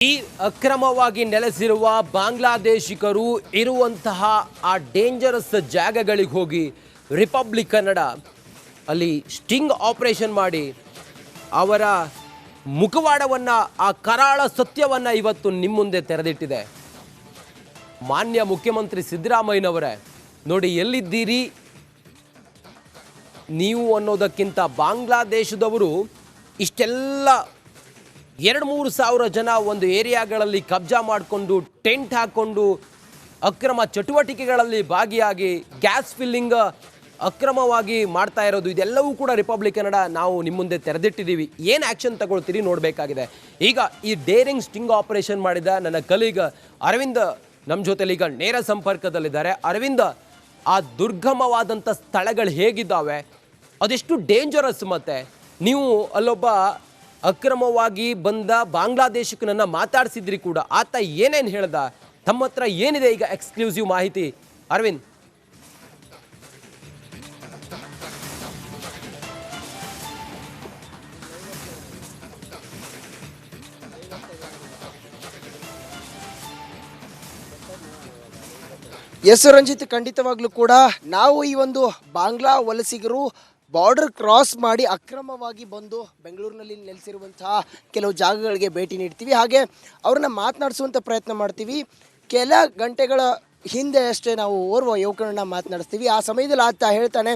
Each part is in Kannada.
ಈ ಅಕ್ರಮವಾಗಿ ನೆಲೆಸಿರುವ ಬಾಂಗ್ಲಾದೇಶಿಗರು ಇರುವಂತಹ ಆ ಡೇಂಜರಸ್ ಜಾಗಗಳಿಗೆ ಹೋಗಿ ರಿಪಬ್ಲಿಕ್ ಕನ್ನಡ ಅಲ್ಲಿ ಸ್ಟಿಂಗ್ ಆಪರೇಷನ್ ಮಾಡಿ ಅವರ ಮುಖವಾಡವನ್ನು ಆ ಕರಾಳ ಸತ್ಯವನ್ನು ಇವತ್ತು ನಿಮ್ಮ ಮುಂದೆ ತೆರೆದಿಟ್ಟಿದೆ. ಮಾನ್ಯ ಮುಖ್ಯಮಂತ್ರಿ ಸಿದ್ದರಾಮಯ್ಯನವರೇ, ನೋಡಿ ಎಲ್ಲಿದ್ದೀರಿ ನೀವು ಅನ್ನೋದಕ್ಕಿಂತ ಬಾಂಗ್ಲಾದೇಶದವರು ಇಷ್ಟೆಲ್ಲ 2-3 ಸಾವಿರ ಜನ ಒಂದು ಏರಿಯಾಗಳಲ್ಲಿ ಕಬ್ಜಾ ಮಾಡಿಕೊಂಡು ಟೆಂಟ್ ಹಾಕ್ಕೊಂಡು ಅಕ್ರಮ ಚಟುವಟಿಕೆಗಳಲ್ಲಿ ಭಾಗಿಯಾಗಿ ಗ್ಯಾಸ್ ಫಿಲ್ಲಿಂಗ್ ಅಕ್ರಮವಾಗಿ ಮಾಡ್ತಾ ಇರೋದು, ಇದೆಲ್ಲವೂ ಕೂಡ ರಿಪಬ್ಲಿಕ್ ಕನ್ನಡ ನಾವು ನಿಮ್ಮ ಮುಂದೆ ತೆರೆದಿಟ್ಟಿದ್ದೀವಿ. ಏನು ಆ್ಯಕ್ಷನ್ ತಗೊಳ್ತೀರಿ ನೋಡಬೇಕಾಗಿದೆ. ಈಗ ಈ ಡೇರಿಂಗ್ ಸ್ಟಿಂಗ್ ಆಪರೇಷನ್ ಮಾಡಿದ ನನ್ನ ಕಲೀಗ್ ಅರವಿಂದ್ ನಮ್ಮ ಜೊತೆಲಿ ಈಗ ನೇರ ಸಂಪರ್ಕದಲ್ಲಿದ್ದಾರೆ. ಅರವಿಂದ್, ಆ ದುರ್ಗಮವಾದಂಥ ಸ್ಥಳಗಳು ಹೇಗಿದ್ದಾವೆ, ಅದೆಷ್ಟು ಡೇಂಜರಸ್, ಮತ್ತೆ ನೀವು ಅಲ್ಲೊಬ್ಬ ಅಕ್ರಮವಾಗಿ ಬಂದ ಬಾಂಗ್ಲಾದೇಶಿಕನನ್ನು ಮಾತಾಡಿಸಿದ್ರಿ ಕೂಡ, ಆತ ಏನೇನು ಹೇಳ್ದ, ತಮ್ಮ ಹತ್ರ ಏನಿದೆ ಈಗ ಎಕ್ಸ್ಕ್ಲೂಸಿವ್ ಮಾಹಿತಿ ಅರವಿಂದ್? ಎಸ್ ರಂಜಿತ್, ಖಂಡಿತವಾಗ್ಲೂ ಕೂಡ ನಾವು ಈ ಒಂದು ಬಾಂಗ್ಲಾ ವಲಸಿಗರು ಬಾರ್ಡರ್ ಕ್ರಾಸ್ ಮಾಡಿ ಅಕ್ರಮವಾಗಿ ಬಂದು ಬೆಂಗಳೂರಿನಲ್ಲಿ ನೆಲೆಸಿರುವಂತಹ ಕೆಲವು ಜಾಗಗಳಿಗೆ ಭೇಟಿ ನೀಡ್ತೀವಿ. ಹಾಗೆ ಅವ್ರನ್ನ ಮಾತನಾಡಿಸುವಂಥ ಪ್ರಯತ್ನ ಮಾಡ್ತೀವಿ. ಕೆಲ ಗಂಟೆಗಳ ಹಿಂದೆ ಅಷ್ಟೇ ನಾವು ಓರ್ವ ಯುವಕರನ್ನ ಮಾತನಾಡಿಸ್ತೀವಿ. ಆ ಸಮಯದಲ್ಲಿ ಆತ ಹೇಳ್ತಾನೆ,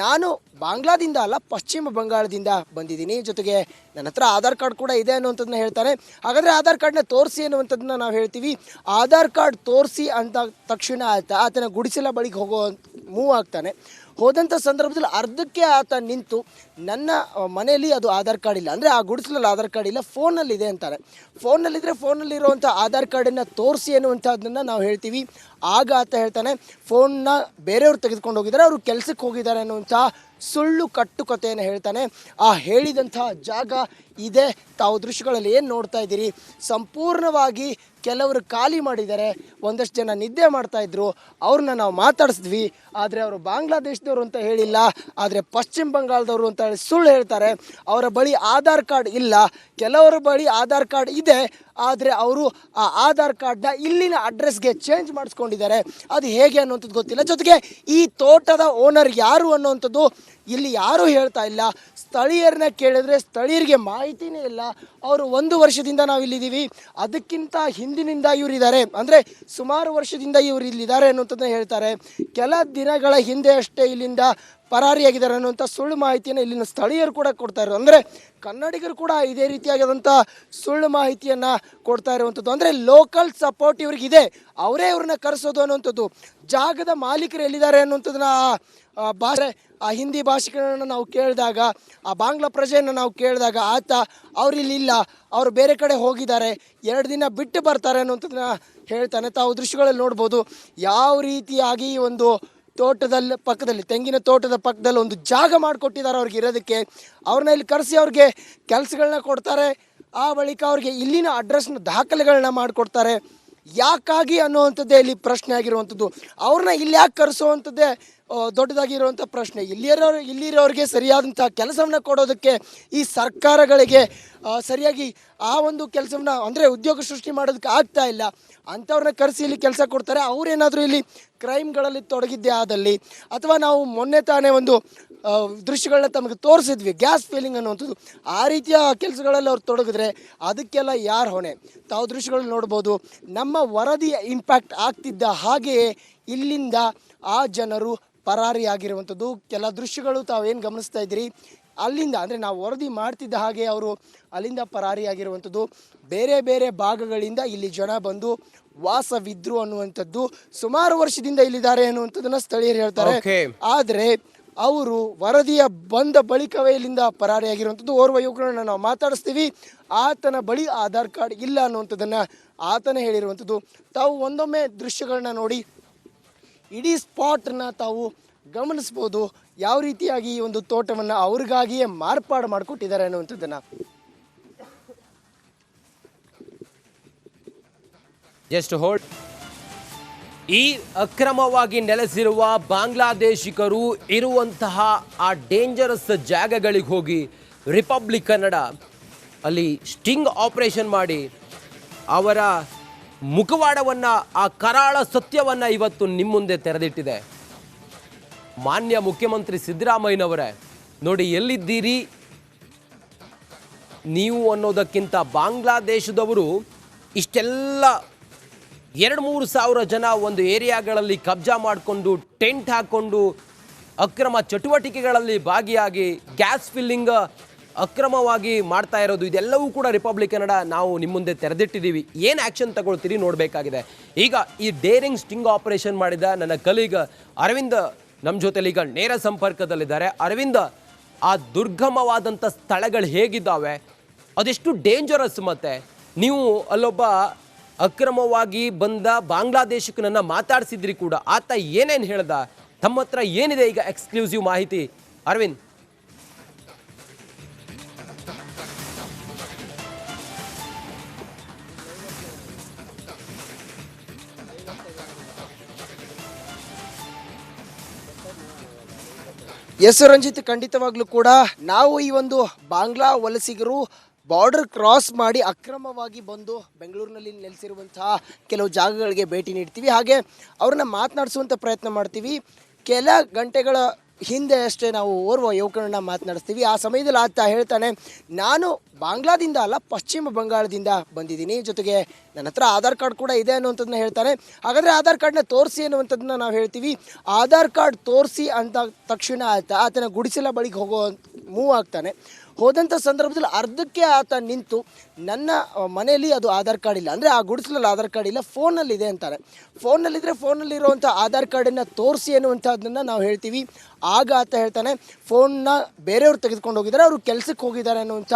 ನಾನು ಬಾಂಗ್ಲಾದಿಂದ ಅಲ್ಲ, ಪಶ್ಚಿಮ ಬಂಗಾಳದಿಂದ ಬಂದಿದ್ದೀನಿ, ಜೊತೆಗೆ ನನ್ನ ಹತ್ರ ಆಧಾರ್ ಕಾರ್ಡ್ ಕೂಡ ಇದೆ ಅನ್ನುವಂಥದ್ದನ್ನ ಹೇಳ್ತಾನೆ. ಹಾಗಾದರೆ ಆಧಾರ್ ಕಾರ್ಡ್ನ ತೋರಿಸಿ ಅನ್ನುವಂಥದ್ದನ್ನ ನಾವು ಹೇಳ್ತೀವಿ. ಆಧಾರ್ ಕಾರ್ಡ್ ತೋರಿಸಿ ಅಂತ ತಕ್ಷಣ ಆತನ ಗುಡಿಸಲ ಬಳಿಗೆ ಮೂವ್ ಆಗ್ತಾನೆ. ಹೋದಂಥ ಸಂದರ್ಭದಲ್ಲಿ ಅರ್ಧಕ್ಕೆ ಆತ ನಿಂತು, ನನ್ನ ಮನೆಯಲ್ಲಿ ಅದು ಆಧಾರ್ ಕಾರ್ಡ್ ಇಲ್ಲ, ಅಂದರೆ ಆ ಗುಡಿಸಲಲ್ಲಿ ಆಧಾರ್ ಕಾರ್ಡ್ ಇಲ್ಲ, ಫೋನಲ್ಲಿದೆ ಅಂತಾರೆ. ಫೋನಲ್ಲಿದ್ದರೆ ಫೋನಲ್ಲಿರುವಂಥ ಆಧಾರ್ ಕಾರ್ಡನ್ನು ತೋರಿಸಿ ಅನ್ನುವಂಥದ್ದನ್ನು ನಾವು ಹೇಳ್ತೀವಿ. ಆಗ ಆತ ಹೇಳ್ತಾನೆ, ಫೋನ್ನ ಬೇರೆಯವ್ರು ತೆಗೆದುಕೊಂಡು ಹೋಗಿದ್ದಾರೆ, ಅವರು ಕೆಲಸಕ್ಕೆ ಹೋಗಿದ್ದಾರೆ ಅನ್ನುವಂಥ ಸುಳ್ಳು ಕಟ್ಟುಕತೆಯನ್ನು ಹೇಳ್ತಾನೆ. ಆ ಹೇಳಿದಂಥ ಜಾಗ ಇದೆ. ತಾವು ದೃಶ್ಯಗಳಲ್ಲಿ ಏನು ನೋಡ್ತಾ ಇದ್ದೀರಿ, ಸಂಪೂರ್ಣವಾಗಿ ಕೆಲವರು ಖಾಲಿ ಮಾಡಿದ್ದಾರೆ, ಒಂದಷ್ಟು ಜನ ನಿದ್ದೆ ಮಾಡ್ತಾಯಿದ್ರು, ಅವ್ರನ್ನ ನಾವು ಮಾತಾಡಿಸಿದ್ವಿ. ಆದರೆ ಅವರು ಬಾಂಗ್ಲಾದೇಶದವರು ಅಂತ ಹೇಳಿಲ್ಲ, ಆದರೆ ಪಶ್ಚಿಮ ಬಂಗಾಳದವರು ಅಂತ ಹೇಳಿ ಸುಳ್ಳು ಹೇಳ್ತಾರೆ. ಅವರ ಬಳಿ ಆಧಾರ್ ಕಾರ್ಡ್ ಇಲ್ಲ, ಕೆಲವರ ಬಳಿ ಆಧಾರ್ ಕಾರ್ಡ್ ಇದೆ, ಆದರೆ ಅವರು ಆ ಆಧಾರ್ ಕಾರ್ಡ್ನ ಇಲ್ಲಿನ ಅಡ್ರೆಸ್ಗೆ ಚೇಂಜ್ ಮಾಡಿಸ್ಕೊಂಡಿದ್ದಾರೆ. ಅದು ಹೇಗೆ ಅನ್ನುವಂಥದ್ದು ಗೊತ್ತಿಲ್ಲ. ಜೊತೆಗೆ ಈ ತೋಟದ ಓನರ್ ಯಾರು ಅನ್ನುವಂಥದ್ದು ಇಲ್ಲಿ ಯಾರೂ ಹೇಳ್ತಾ ಇಲ್ಲ. ಸ್ಥಳೀಯರನ್ನ ಕೇಳಿದ್ರೆ ಸ್ಥಳೀಯರಿಗೆ ಮಾಹಿತಿನೇ ಇಲ್ಲ. ಅವರು 1 ವರ್ಷದಿಂದ ನಾವು ಇಲ್ಲಿದ್ದೀವಿ, ಅದಕ್ಕಿಂತ ಹಿಂದಿನಿಂದ ಇವರಿದ್ದಾರೆ, ಅಂದರೆ ಸುಮಾರು ವರ್ಷದಿಂದ ಇವರು ಇಲ್ಲಿದ್ದಾರೆ ಅನ್ನುವಂಥದ್ದನ್ನ ಹೇಳ್ತಾರೆ. ಕೆಲ ದಿನಗಳ ಹಿಂದೆ ಅಷ್ಟೇ ಇಲ್ಲಿಂದ ಪರಾರಿಯಾಗಿದ್ದಾರೆ ಅನ್ನುವಂಥ ಸುಳ್ಳು ಮಾಹಿತಿಯನ್ನು ಇಲ್ಲಿನ ಸ್ಥಳೀಯರು ಕೂಡ ಕೊಡ್ತಾ ಇರೋದು. ಅಂದರೆ ಕನ್ನಡಿಗರು ಕೂಡ ಇದೇ ರೀತಿಯಾಗಿರುವಂಥ ಸುಳ್ಳು ಮಾಹಿತಿಯನ್ನು ಕೊಡ್ತಾ ಇರುವಂಥದ್ದು. ಅಂದರೆ ಲೋಕಲ್ ಸಪೋರ್ಟ್ ಇವ್ರಿಗಿದೆ, ಅವರೇ ಇವ್ರನ್ನ ಕರೆಸೋದು ಅನ್ನುವಂಥದ್ದು. ಜಾಗದ ಮಾಲೀಕರು ಎಲ್ಲಿದ್ದಾರೆ ಅನ್ನುವಂಥದ್ದನ್ನ ಆ ಹಿಂದಿ ಭಾಷಿಕರನ್ನು ನಾವು ಕೇಳಿದಾಗ, ಆ ಬಾಂಗ್ಲಾ ಪ್ರಜೆಯನ್ನು ನಾವು ಕೇಳಿದಾಗ ಆತ ಅವರಿಲ್ಲಿಲ್ಲ, ಅವರು ಬೇರೆ ಕಡೆ ಹೋಗಿದ್ದಾರೆ, 2 ದಿನ ಬಿಟ್ಟು ಬರ್ತಾರೆ ಅನ್ನುವಂಥದ್ದನ್ನ ಹೇಳ್ತಾನೆ. ತಾವು ದೃಶ್ಯಗಳಲ್ಲಿ ನೋಡ್ಬೋದು ಯಾವ ರೀತಿಯಾಗಿ ಒಂದು ತೋಟದಲ್ಲಿ ಪಕ್ಕದಲ್ಲಿ, ತೆಂಗಿನ ತೋಟದ ಪಕ್ಕದಲ್ಲಿ ಒಂದು ಜಾಗ ಮಾಡಿಕೊಟ್ಟಿದ್ದಾರೆ ಅವ್ರಿಗೆ ಇರೋದಕ್ಕೆ. ಅವ್ರನ್ನ ಇಲ್ಲಿ ಕರೆಸಿ ಅವ್ರಿಗೆ ಕೆಲಸಗಳನ್ನ ಕೊಡ್ತಾರೆ. ಆ ಬಳಿಕ ಅವ್ರಿಗೆ ಇಲ್ಲಿನ ಅಡ್ರೆಸ್ನ ದಾಖಲೆಗಳನ್ನ ಮಾಡಿಕೊಡ್ತಾರೆ. ಯಾಕಾಗಿ ಅನ್ನುವಂಥದ್ದೇ ಇಲ್ಲಿ ಪ್ರಶ್ನೆ ಆಗಿರುವಂಥದ್ದು. ಅವ್ರನ್ನ ಇಲ್ಲಿ ಯಾಕೆ ಕರೆಸುವಂಥದ್ದೇ ದೊಡ್ಡದಾಗಿರುವಂಥ ಪ್ರಶ್ನೆ. ಇಲ್ಲಿರೋರಿಗೆ ಸರಿಯಾದಂಥ ಕೆಲಸವನ್ನು ಕೊಡೋದಕ್ಕೆ ಈ ಸರ್ಕಾರಗಳಿಗೆ ಸರಿಯಾಗಿ ಆ ಒಂದು ಕೆಲಸವನ್ನು, ಅಂದರೆ ಉದ್ಯೋಗ ಸೃಷ್ಟಿ ಮಾಡೋದಕ್ಕೆ ಆಗ್ತಾ ಇಲ್ಲ. ಅಂಥವ್ರನ್ನ ಕರೆಸಿ ಇಲ್ಲಿ ಕೆಲಸ ಕೊಡ್ತಾರೆ. ಅವರೇನಾದರೂ ಇಲ್ಲಿ ಕ್ರೈಮ್ಗಳಲ್ಲಿ ತೊಡಗಿದ್ದೇ ಆದಲ್ಲಿ, ಅಥವಾ ನಾವು ಮೊನ್ನೆ ತಾನೇ ಒಂದು ದೃಶ್ಯಗಳನ್ನ ತಮಗೆ ತೋರಿಸಿದ್ವಿ, ಗ್ಯಾಸ್ ಫೀಲಿಂಗ್ ಅನ್ನುವಂಥದ್ದು, ಆ ರೀತಿಯ ಕೆಲಸಗಳಲ್ಲಿ ಅವ್ರು ತೊಡಗಿದ್ರೆ ಅದಕ್ಕೆಲ್ಲ ಯಾರು ಹೊಣೆ? ತಾವು ದೃಶ್ಯಗಳಲ್ಲಿ ನೋಡ್ಬೋದು. ನಮ್ಮ ವರದಿಯ ಇಂಪ್ಯಾಕ್ಟ್ ಆಗ್ತಿದ್ದ ಹಾಗೆಯೇ ಇಲ್ಲಿಂದ ಆ ಜನರು ಪರಾರಿಯಾಗಿರುವಂಥದ್ದು. ಕೆಲ ದೃಶ್ಯಗಳು ತಾವೇನು ಗಮನಿಸ್ತಾ ಇದ್ದೀರಿ, ಅಲ್ಲಿಂದ, ಅಂದರೆ ನಾವು ವರದಿ ಮಾಡ್ತಿದ್ದ ಹಾಗೆ ಅವರು ಅಲ್ಲಿಂದ ಪರಾರಿಯಾಗಿರುವಂಥದ್ದು. ಬೇರೆ ಬೇರೆ ಭಾಗಗಳಿಂದ ಇಲ್ಲಿ ಜನ ಬಂದು ವಾಸವಿದ್ರು ಅನ್ನುವಂಥದ್ದು. ಸುಮಾರು ವರ್ಷದಿಂದ ಇಲ್ಲಿದ್ದಾರೆ ಅನ್ನುವಂಥದ್ದನ್ನ ಸ್ಥಳೀಯರು ಹೇಳ್ತಾರೆ. ಆದರೆ ಅವರು ವರದಿಯ ಬಂದ ಬಳಿಕವೇ ಇಲ್ಲಿಂದ ಪರಾರಿಯಾಗಿರುವಂಥದ್ದು. ಓರ್ವ ಯುವಕರನ್ನ ನಾವು ಮಾತಾಡಿಸ್ತೀವಿ. ಆತನ ಬಳಿ ಆಧಾರ್ ಕಾರ್ಡ್ ಇಲ್ಲ ಅನ್ನುವಂಥದ್ದನ್ನು ಆತನೇ ಹೇಳಿರುವಂಥದ್ದು. ತಾವು ಒಂದೊಮ್ಮೆ ದೃಶ್ಯಗಳನ್ನ ನೋಡಿ ಇಡೀ ಸ್ಪಾಟ್ನ ತಾವು ಗಮನಿಸ್ಬೋದು, ಯಾವ ರೀತಿಯಾಗಿ ಈ ಒಂದು ತೋಟವನ್ನು ಅವ್ರಿಗಾಗಿಯೇ ಮಾರ್ಪಾಡು ಮಾಡಿಕೊಟ್ಟಿದ್ದಾರೆ ಅನ್ನುವಂಥದ್ದನ್ನು. Just hold. ಈ ಅಕ್ರಮವಾಗಿ ನೆಲೆಸಿರುವ ಬಾಂಗ್ಲಾದೇಶಿಗರು ಇರುವಂತಹ ಆ ಡೇಂಜರಸ್ ಜಾಗಗಳಿಗೆ ಹೋಗಿ ರಿಪಬ್ಲಿಕ್ ಕನ್ನಡ ಅಲ್ಲಿ ಸ್ಟಿಂಗ್ ಆಪರೇಷನ್ ಮಾಡಿ ಅವರ ಮುಖವಾಡವನ್ನು, ಆ ಕರಾಳ ಸತ್ಯವನ್ನು ಇವತ್ತು ನಿಮ್ಮ ಮುಂದೆ ತೆರೆದಿಟ್ಟಿದೆ. ಮಾನ್ಯ ಮುಖ್ಯಮಂತ್ರಿ ಸಿದ್ದರಾಮಯ್ಯನವರೇ, ನೋಡಿ ಎಲ್ಲಿದ್ದೀರಿ ನೀವು ಅನ್ನೋದಕ್ಕಿಂತ ಬಾಂಗ್ಲಾದೇಶದವರು ಇಷ್ಟೆಲ್ಲ 2-3 ಸಾವಿರ ಜನ ಒಂದು ಏರಿಯಾಗಳಲ್ಲಿ ಕಬ್ಜಾ ಮಾಡಿಕೊಂಡು ಟೆಂಟ್ ಹಾಕ್ಕೊಂಡು ಅಕ್ರಮ ಚಟುವಟಿಕೆಗಳಲ್ಲಿ ಭಾಗಿಯಾಗಿ ಗ್ಯಾಸ್ ಫಿಲ್ಲಿಂಗ್ ಅಕ್ರಮವಾಗಿ ಮಾಡ್ತಾ ಇರೋದು, ಇದೆಲ್ಲವೂ ಕೂಡ ರಿಪಬ್ಲಿಕ್ ಕನ್ನಡ ನಾವು ನಿಮ್ಮ ಮುಂದೆ ತೆರೆದಿಟ್ಟಿದ್ದೀವಿ. ಏನು ಆ್ಯಕ್ಷನ್ ತಗೊಳ್ತೀರಿ ನೋಡಬೇಕಾಗಿದೆ. ಈಗ ಈ ಡೇರಿಂಗ್ ಸ್ಟಿಂಗ್ ಆಪರೇಷನ್ ಮಾಡಿದ ನನ್ನ ಕಲೀಗ್ ಅರವಿಂದ್ ನಮ್ಮ ಜೊತೆಲಿ ಈಗ ನೇರ ಸಂಪರ್ಕದಲ್ಲಿದ್ದಾರೆ. ಅರವಿಂದ್, ಆ ದುರ್ಗಮವಾದಂಥ ಸ್ಥಳಗಳು ಹೇಗಿದ್ದಾವೆ, ಅದೆಷ್ಟು ಡೇಂಜರಸ್, ಮತ್ತೆ ನೀವು ಅಲ್ಲೊಬ್ಬ ಅಕ್ರಮವಾಗಿ ಬಂದ ಬಾಂಗ್ಲಾದೇಶಕ್ಕನನ್ನು ಮಾತಾಡಿಸಿದ್ರಿ ಕೂಡ, ಆತ ಏನೇನು ಹೇಳ್ದ, ತಮ್ಮ ಹತ್ರ ಏನಿದೆ ಈಗ ಎಕ್ಸ್ಕ್ಲೂಸಿವ್ ಮಾಹಿತಿ ಅರವಿಂದ್? ಎಸ್ ರಂಜಿತ್, ಖಂಡಿತವಾಗ್ಲೂ ಕೂಡ ನಾವು ಈ ಒಂದು ಬಾಂಗ್ಲಾ ವಲಸಿಗರು ಬಾರ್ಡರ್ ಕ್ರಾಸ್ ಮಾಡಿ ಅಕ್ರಮವಾಗಿ ಬಂದು ಬೆಂಗಳೂರಿನಲ್ಲಿ ನೆಲೆಸಿರುವಂತಹ ಕೆಲವು ಜಾಗಗಳಿಗೆ ಭೇಟಿ ನೀಡ್ತೀವಿ. ಹಾಗೆ ಅವ್ರನ್ನ ಮಾತನಾಡಿಸುವಂಥ ಪ್ರಯತ್ನ ಮಾಡ್ತೀವಿ. ಕೆಲ ಗಂಟೆಗಳ ಹಿಂದೆ ಅಷ್ಟೇ ನಾವು ಓರ್ವ ಯುವಕರನ್ನ ಮಾತನಾಡಿಸ್ತೀವಿ. ಆ ಸಮಯದಲ್ಲಿ ಆತ ಹೇಳ್ತಾನೆ, ನಾನು ಬಾಂಗ್ಲಾದಿಂದ ಅಲ್ಲ, ಪಶ್ಚಿಮ ಬಂಗಾಳದಿಂದ ಬಂದಿದ್ದೀನಿ, ಜೊತೆಗೆ ನನ್ನ ಹತ್ರ ಆಧಾರ್ ಕಾರ್ಡ್ ಕೂಡ ಇದೆ ಅನ್ನುವಂಥದ್ದನ್ನ ಹೇಳ್ತಾನೆ. ಹಾಗಾದರೆ ಆಧಾರ್ ಕಾರ್ಡ್ನ ತೋರಿಸಿ ಅನ್ನುವಂಥದ್ದನ್ನ ನಾವು ಹೇಳ್ತೀವಿ. ಆಧಾರ್ ಕಾರ್ಡ್ ತೋರಿಸಿ ಅಂತ ತಕ್ಷಣ ಆತನ ಗುಡಿಸಲ ಬಳಿಗೆ ಮೂವ್ ಆಗ್ತಾನೆ. ಹೋದಂಥ ಸಂದರ್ಭದಲ್ಲಿ ಅರ್ಧಕ್ಕೆ ಆತ ನಿಂತು, ನನ್ನ ಮನೆಯಲ್ಲಿ ಅದು ಆಧಾರ್ ಕಾರ್ಡ್ ಇಲ್ಲ, ಅಂದರೆ ಆ ಗುಡಿಸಲಲ್ಲಿ ಆಧಾರ್ ಕಾರ್ಡ್ ಇಲ್ಲ, ಫೋನಲ್ಲಿದೆ ಅಂತಾರೆ. ಫೋನಲ್ಲಿದ್ದರೆ ಫೋನಲ್ಲಿರುವಂಥ ಆಧಾರ್ ಕಾರ್ಡನ್ನು ತೋರಿಸಿ ಅನ್ನುವಂಥದ್ದನ್ನು ನಾವು ಹೇಳ್ತೀವಿ. ಆಗ ಆತ ಹೇಳ್ತಾನೆ, ಫೋನ್ನ ಬೇರೆಯವ್ರು ತೆಗೆದುಕೊಂಡು ಹೋಗಿದ್ದಾರೆ, ಅವರು ಕೆಲಸಕ್ಕೆ ಹೋಗಿದ್ದಾರೆ ಅನ್ನುವಂಥ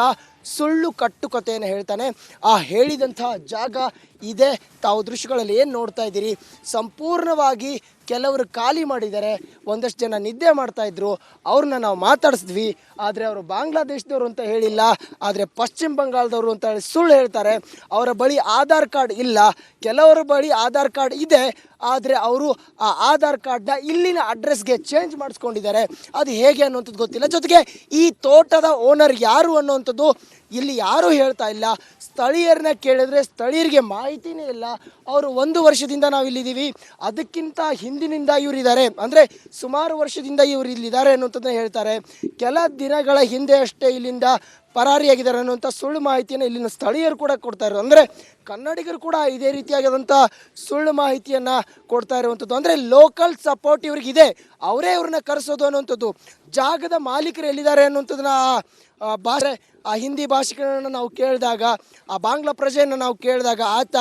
ಸುಳ್ಳು ಕಟ್ಟುಕತೆಯನ್ನು ಹೇಳ್ತಾನೆ. ಆ ಹೇಳಿದಂಥ ಜಾಗ ಇದೆ. ತಾವು ದೃಶ್ಯಗಳಲ್ಲಿ ಏನು ನೋಡ್ತಾ ಇದ್ದೀರಿ, ಸಂಪೂರ್ಣವಾಗಿ ಕೆಲವರು ಖಾಲಿ ಮಾಡಿದ್ದಾರೆ, ಒಂದಷ್ಟು ಜನ ನಿದ್ದೆ ಮಾಡ್ತಾಯಿದ್ರು, ಅವ್ರನ್ನ ನಾವು ಮಾತಾಡಿಸಿದ್ವಿ. ಆದರೆ ಅವರು ಬಾಂಗ್ಲಾದೇಶದವರು ಅಂತ ಹೇಳಿಲ್ಲ, ಆದರೆ ಪಶ್ಚಿಮ ಬಂಗಾಳದವರು ಅಂತ ಹೇಳಿ ಸುಳ್ಳು ಹೇಳ್ತಾರೆ. ಅವರ ಬಳಿ ಆಧಾರ್ ಕಾರ್ಡ್ ಇಲ್ಲ, ಕೆಲವರ ಬಳಿ ಆಧಾರ್ ಕಾರ್ಡ್ ಇದೆ, ಆದರೆ ಅವರು ಆ ಆಧಾರ್ ಕಾರ್ಡ್ನ ಇಲ್ಲಿನ ಅಡ್ರೆಸ್ಗೆ ಚೇಂಜ್ ಮಾಡಿಸ್ಕೊಂಡಿದ್ದಾರೆ. ಅದು ಹೇಗೆ ಅನ್ನುವಂಥದ್ದು ಗೊತ್ತಿಲ್ಲ. ಜೊತೆಗೆ ಈ ತೋಟದ ಓನರ್ ಯಾರು ಅನ್ನುವಂಥದ್ದು ಇಲ್ಲಿ ಯಾರೂ ಹೇಳ್ತಾ ಇಲ್ಲ. ಸ್ಥಳೀಯರನ್ನ ಕೇಳಿದ್ರೆ ಸ್ಥಳೀಯರಿಗೆ ಮಾಹಿತಿನೇ ಇಲ್ಲ. ಅವರು 1 ವರ್ಷದಿಂದ ನಾವು ಇಲ್ಲಿದ್ದೀವಿ, ಅದಕ್ಕಿಂತ ಹಿಂದಿನಿಂದ ಇವರಿದ್ದಾರೆ, ಅಂದರೆ ಸುಮಾರು ವರ್ಷದಿಂದ ಇವರು ಇಲ್ಲಿದ್ದಾರೆ ಅನ್ನುವಂಥದ್ದನ್ನ ಹೇಳ್ತಾರೆ. ಕೆಲ ದಿನಗಳ ಹಿಂದೆ ಅಷ್ಟೇ ಇಲ್ಲಿಂದ ಪರಾರಿಯಾಗಿದ್ದಾರೆ ಅನ್ನುವಂಥ ಸುಳ್ಳು ಮಾಹಿತಿಯನ್ನು ಇಲ್ಲಿನ ಸ್ಥಳೀಯರು ಕೂಡ ಕೊಡ್ತಾ ಇರೋದು. ಅಂದರೆ ಕನ್ನಡಿಗರು ಕೂಡ ಇದೇ ರೀತಿಯಾಗಿರುವಂಥ ಸುಳ್ಳು ಮಾಹಿತಿಯನ್ನು ಕೊಡ್ತಾ ಇರುವಂಥದ್ದು. ಅಂದರೆ ಲೋಕಲ್ ಸಪೋರ್ಟ್ ಇವ್ರಿಗಿದೆ, ಅವರೇ ಇವ್ರನ್ನ ಕರೆಸೋದು ಅನ್ನುವಂಥದ್ದು. ಜಾಗದ ಮಾಲೀಕರು ಎಲ್ಲಿದ್ದಾರೆ ಅನ್ನುವಂಥದ್ದನ್ನ ಭಾಷೆ, ಆ ಹಿಂದಿ ಭಾಷಿಕರನ್ನು ನಾವು ಕೇಳಿದಾಗ, ಆ ಬಾಂಗ್ಲಾ ಪ್ರಜೆಯನ್ನು ನಾವು ಕೇಳಿದಾಗ ಆತ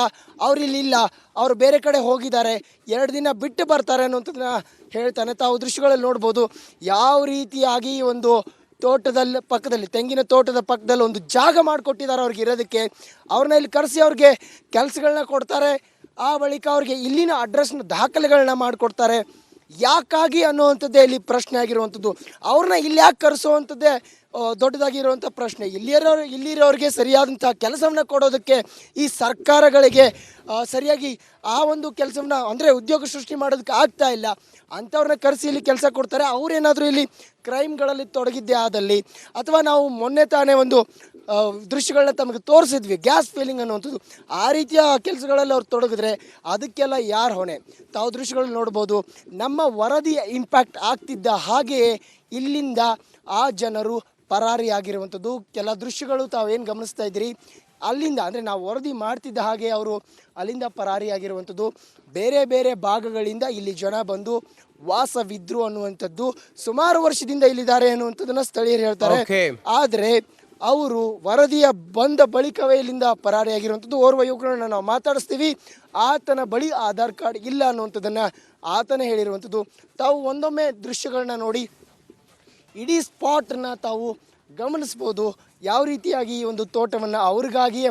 ಅವರಿಲ್ಲಿಲ್ಲ, ಅವರು ಬೇರೆ ಕಡೆ ಹೋಗಿದ್ದಾರೆ, 2 ದಿನ ಬಿಟ್ಟು ಬರ್ತಾರೆ ಅನ್ನುವಂಥದ್ದನ್ನ ಹೇಳ್ತಾನೆ. ತಾವು ದೃಶ್ಯಗಳಲ್ಲಿ ನೋಡ್ಬೋದು ಯಾವ ರೀತಿಯಾಗಿ ಒಂದು ತೋಟದಲ್ಲಿ ಪಕ್ಕದಲ್ಲಿ, ತೆಂಗಿನ ತೋಟದ ಪಕ್ಕದಲ್ಲಿ ಒಂದು ಜಾಗ ಮಾಡಿಕೊಟ್ಟಿದ್ದಾರೆ ಅವ್ರಿಗೆ ಇರೋದಕ್ಕೆ. ಅವ್ರನ್ನ ಇಲ್ಲಿ ಕರೆಸಿ ಅವ್ರಿಗೆ ಕೆಲಸಗಳನ್ನ ಕೊಡ್ತಾರೆ. ಆ ಬಳಿಕ ಅವ್ರಿಗೆ ಇಲ್ಲಿನ ಅಡ್ರೆಸ್ನ ದಾಖಲೆಗಳನ್ನ ಮಾಡಿಕೊಡ್ತಾರೆ. ಯಾಕಾಗಿ ಅನ್ನುವಂಥದ್ದೇ ಇಲ್ಲಿ ಪ್ರಶ್ನೆ ಆಗಿರುವಂಥದ್ದು. ಅವ್ರನ್ನ ಇಲ್ಲಿ ಯಾಕೆ ಕರೆಸುವಂಥದ್ದೇ ದೊಡ್ಡದಾಗಿರುವಂಥ ಪ್ರಶ್ನೆ. ಇಲ್ಲಿರೋರಿಗೆ ಸರಿಯಾದಂಥ ಕೆಲಸವನ್ನು ಕೊಡೋದಕ್ಕೆ ಈ ಸರ್ಕಾರಗಳಿಗೆ ಸರಿಯಾಗಿ ಆ ಒಂದು ಕೆಲಸವನ್ನು, ಅಂದರೆ ಉದ್ಯೋಗ ಸೃಷ್ಟಿ ಮಾಡೋದಕ್ಕೆ ಆಗ್ತಾ ಇಲ್ಲ. ಅಂಥವ್ರನ್ನ ಕರೆಸಿ ಇಲ್ಲಿ ಕೆಲಸ ಕೊಡ್ತಾರೆ. ಅವರೇನಾದರೂ ಇಲ್ಲಿ ಕ್ರೈಮ್ಗಳಲ್ಲಿ ತೊಡಗಿದ್ದೇ ಆದಲ್ಲಿ, ಅಥವಾ ನಾವು ಮೊನ್ನೆ ತಾನೇ ಒಂದು ದೃಶ್ಯಗಳನ್ನ ತಮಗೆ ತೋರಿಸಿದ್ವಿ, ಗ್ಯಾಸ್ ಫೀಲಿಂಗ್ ಅನ್ನುವಂಥದ್ದು, ಆ ರೀತಿಯ ಕೆಲಸಗಳಲ್ಲಿ ಅವ್ರು ತೊಡಗಿದ್ರೆ ಅದಕ್ಕೆಲ್ಲ ಯಾರು ಹೊಣೆ? ತಾವು ದೃಶ್ಯಗಳಲ್ಲಿ ನೋಡ್ಬೋದು. ನಮ್ಮ ವರದಿಯ ಇಂಪ್ಯಾಕ್ಟ್ ಆಗ್ತಿದ್ದ ಹಾಗೆಯೇ ಇಲ್ಲಿಂದ ಆ ಜನರು ಪರಾರಿಯಾಗಿರುವಂಥದ್ದು. ಕೆಲ ದೃಶ್ಯಗಳು ತಾವೇನು ಗಮನಿಸ್ತಾ ಇದ್ದೀರಿ, ಅಲ್ಲಿಂದ, ಅಂದರೆ ನಾವು ವರದಿ ಮಾಡ್ತಿದ್ದ ಹಾಗೆ ಅವರು ಅಲ್ಲಿಂದ ಪರಾರಿಯಾಗಿರುವಂಥದ್ದು. ಬೇರೆ ಬೇರೆ ಭಾಗಗಳಿಂದ ಇಲ್ಲಿ ಜನ ಬಂದು ವಾಸವಿದ್ರು ಅನ್ನುವಂಥದ್ದು. ಸುಮಾರು ವರ್ಷದಿಂದ ಇಲ್ಲಿದ್ದಾರೆ ಅನ್ನುವಂಥದ್ದನ್ನ ಸ್ಥಳೀಯರು ಹೇಳ್ತಾರೆ. ಆದರೆ ಅವರು ವರದಿಯ ಬಂದ ಬಳಿಕವೇ ಇಲ್ಲಿಂದ ಪರಾರಿಯಾಗಿರುವಂಥದ್ದು. ಓರ್ವ ಯುವಕರನ್ನ ನಾವು ಮಾತಾಡಿಸ್ತೀವಿ. ಆತನ ಬಳಿ ಆಧಾರ್ ಕಾರ್ಡ್ ಇಲ್ಲ ಅನ್ನುವಂಥದ್ದನ್ನು ಆತನೇ ಹೇಳಿರುವಂಥದ್ದು. ತಾವು ಒಂದೊಮ್ಮೆ ದೃಶ್ಯಗಳನ್ನ ನೋಡಿ ಇಡೀ ಸ್ಪಾಟ್ನ ತಾವು ಗಮನಿಸ್ಬೋದು. ಯಾವ ರೀತಿಯಾಗಿ ಈ ಒಂದು ತೋಟವನ್ನು ಅವ್ರಿಗಾಗಿಯೇ